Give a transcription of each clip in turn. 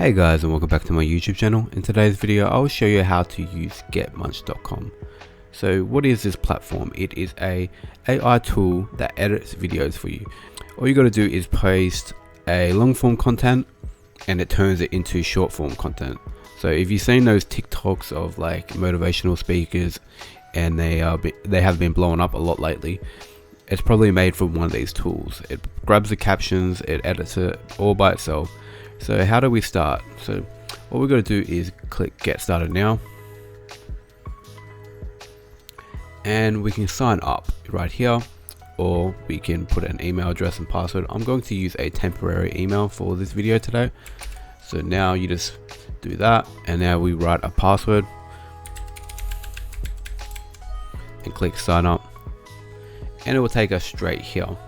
Hey guys, and welcome back to my YouTube channel. In today's video I will show you how to use Getmunch.com. So what is this platform? It is a AI tool that edits videos for you. All you got to do is paste a long form content and it turns it into short form content. So if you've seen those TikToks of like motivational speakers and they have been blowing up a lot lately, it's probably made from one of these tools. It grabs the captions, it edits it all by itself. So how do we start? So all we're going to do is click get started now, and we can sign up right here, or we can put an email address and password. I'm going to use a temporary email for this video today. So now you just do that, and now we write a password and click sign up, and it will take us straight here.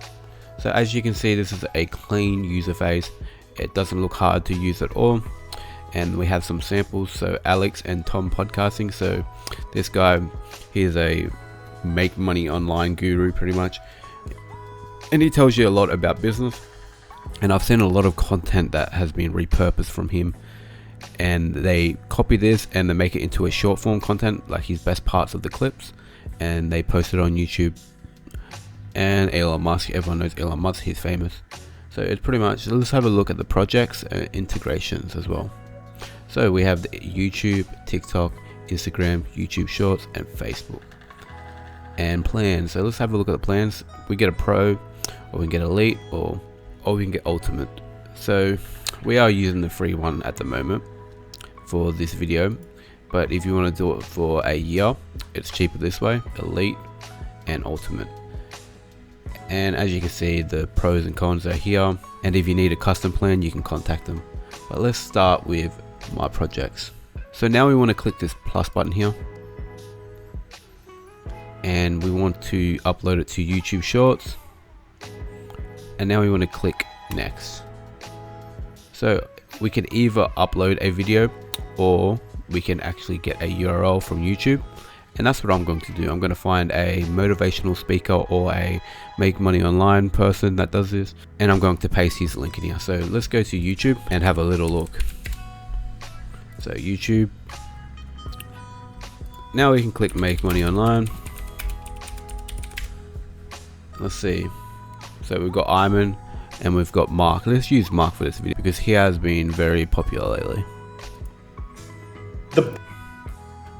So as you can see, this is a clean user face. It doesn't look hard to use at all, and we have some samples. So Alex and Tom podcasting. So this guy, he is a make money online guru pretty much, and he tells you a lot about business. And I've seen a lot of content that has been repurposed from him, and they copy this and they make it into a short form content, like his best parts of the clips, and they post it on YouTube. And Elon Musk, everyone knows Elon Musk, he's famous. So it's pretty much, let's have a look at the projects and integrations as well. So we have the YouTube, TikTok, Instagram, YouTube Shorts, and Facebook. And plans. So let's have a look at the plans. We get a Pro, or we can get Elite, or we can get Ultimate. So we are using the free one at the moment for this video. But if you want to do it for a year, it's cheaper this way, Elite and Ultimate. And as you can see, the pros and cons are here, and if you need a custom plan you can contact them. But let's start with my projects. So now we want to click this plus button here, and we want to upload it to YouTube Shorts, and now we want to click next. So we can either upload a video, or we can actually get a URL from YouTube. And that's what I'm going to do. I'm going to find a motivational speaker or a make money online person that does this, and I'm going to paste his link in here. So let's go to YouTube and have a little look. So YouTube. Now we can click make money online. Let's see. So we've got Iman and we've got Mark. Let's use Mark for this video because he has been very popular lately.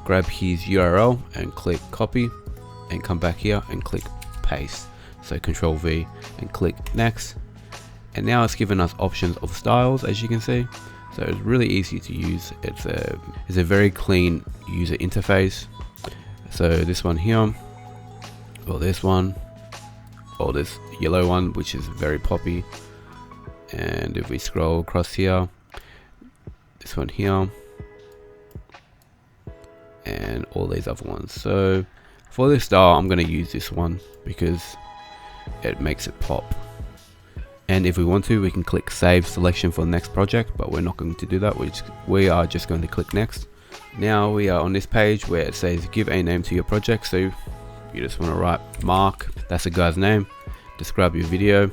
Grab his URL and click copy, and come back here and click paste. So Control V and click next, and now it's given us options of styles, as you can see. So it's really easy to use. It's a very clean user interface. So this one here, or this one, or this yellow one, which is very poppy. And if we scroll across here, this one here, and all these other ones. So for this style I'm going to use this one because it makes it pop. And if we want to, we can click save selection for the next project, but we're not going to do that. We are just going to click next. Now we are on this page where it says give a name to your project. So you just want to write Mark, that's the guy's name. Describe your video,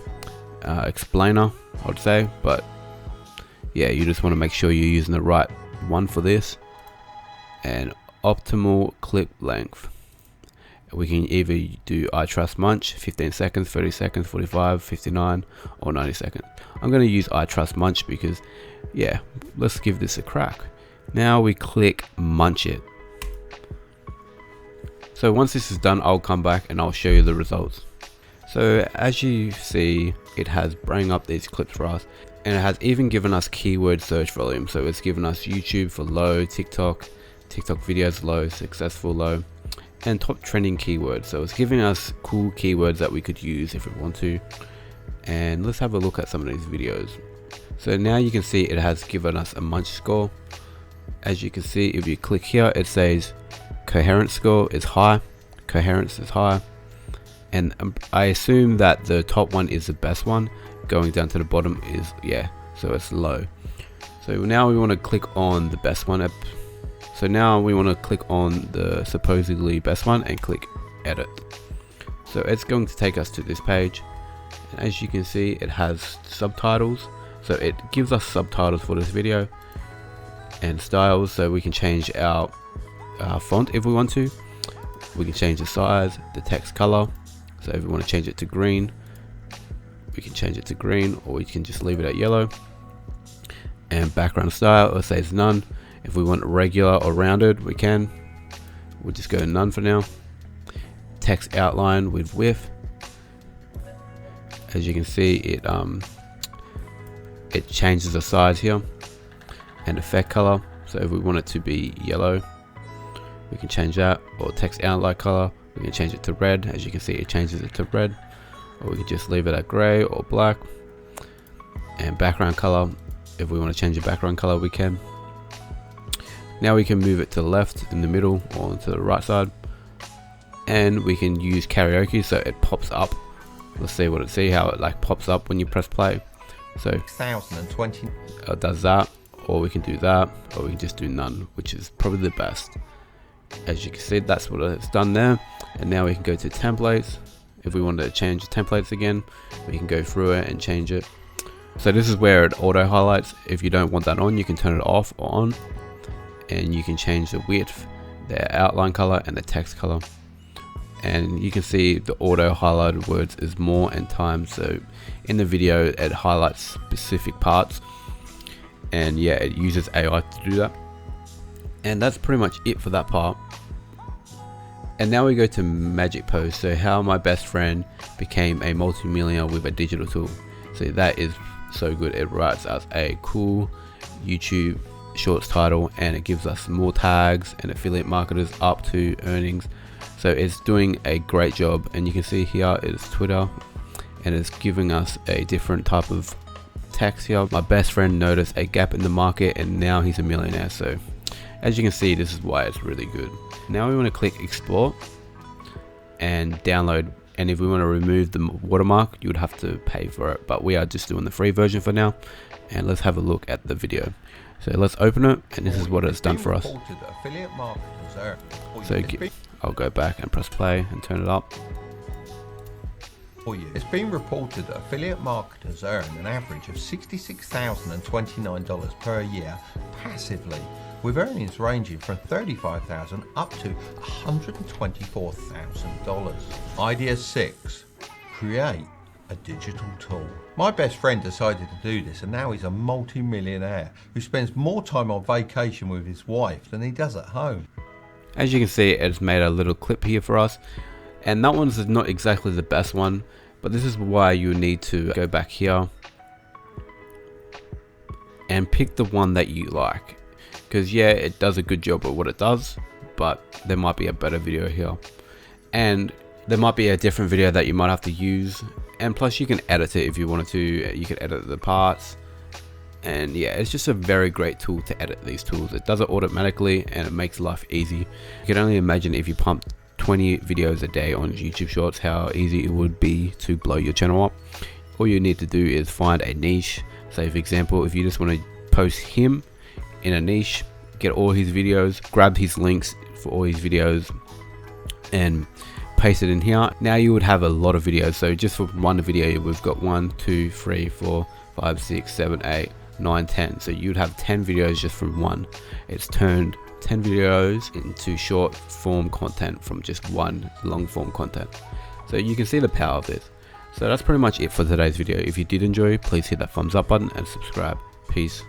explainer I'd say, but yeah, you just want to make sure you're using the right one for this. And optimal clip length, we can either do I trust Munch 15 seconds, 30 seconds, 45, 59, or 90 seconds. I'm going to use I trust Munch because yeah, let's give this a crack. Now we click Munch it. So once this is done, I'll come back and I'll show you the results. So as you see, it has bring up these clips for us, and it has even given us keyword search volume. So it's given us YouTube for low, TikTok videos low, successful low, and top trending keywords. So it's giving us cool keywords that we could use if we want to. And let's have a look at some of these videos. So now you can see it has given us a Munch score. As you can see, if you click here, it says coherence score is high, coherence is high, and I assume that the top one is the best one. Going down to the bottom is, yeah, so it's low. So now we want to click on the best one. So now we want to click on the supposedly best one and click edit. So it's going to take us to this page, and as you can see, it has subtitles So it gives us subtitles for this video and styles, so we can change our font if we want to. We can change the size, the text color. So if we want to change it to green, we can change it to green, or we can just leave it at yellow. And background style, it says none. If we want regular or rounded, we can. We'll just go none for now. Text outline with width. As you can see, it changes the size here. And effect color. So if we want it to be yellow, we can change that. Or text outline color, we can change it to red. As you can see, it changes it to red. Or we can just leave it at gray or black. And background color, if we want to change the background color, we can. Now we can move it to the left, in the middle, or to the right side. And we can use karaoke, so it pops up. Let's see how it like pops up when you press play. So 1020 it does that, or we can do that, or we can just do none, which is probably the best. As you can see, that's what it's done there. And now we can go to templates. If we want to change the templates again, we can go through it and change it. So this is where it auto highlights. If you don't want that on, you can turn it off or on, and you can change the width, the outline color, and the text color. And you can see the auto highlighted words is more and times. So in the video, it highlights specific parts, and yeah, it uses AI to do that. And that's pretty much it for that part. And now we go to magic post. So how my best friend became a multi-millionaire with a digital tool. So that is so good. It writes us a cool YouTube shorts title, and it gives us more tags and affiliate marketers up to earnings. So it's doing a great job. And you can see here is Twitter, and it's giving us a different type of text here. My best friend noticed a gap in the market, and now he's a millionaire. So as you can see, this is why it's really good. Now we want to click export and download. And if we want to remove the watermark, you would have to pay for it, but we are just doing the free version for now. And let's have a look at the video. So let's open it, and this is what it's done for us. So I'll go back and press play and turn it up. It's been reported that affiliate marketers earn an average of $66,029 per year passively, with earnings ranging from $35,000 up to $124,000. Idea 6. Create a digital tool. My best friend decided to do this, and now he's a multi-millionaire who spends more time on vacation with his wife than he does at home. As you can see, it's made a little clip here for us, and that one's not exactly the best one, but this is why you need to go back here and pick the one that you like, because yeah, it does a good job at what it does, but there might be a better video here, and there might be a different video that you might have to use. And plus you can edit it if you wanted to. You can edit the parts, and yeah, it's just a very great tool to edit these tools. It does it automatically, and it makes life easy. You can only imagine if you pumped 20 videos a day on YouTube Shorts, how easy it would be to blow your channel up. All you need to do is find a niche. Say for example, if you just want to post him in a niche, get all his videos, grab his links for all his videos, and paste it in here. Now you would have a lot of videos. So just for one video, we've got 1 2 3 4 5 6 7 8 9 10. So you'd have 10 videos just from one. It's turned 10 videos into short form content from just one long form content. So you can see the power of this. So that's pretty much it for today's video. If you did enjoy, please hit that thumbs up button and subscribe. Peace.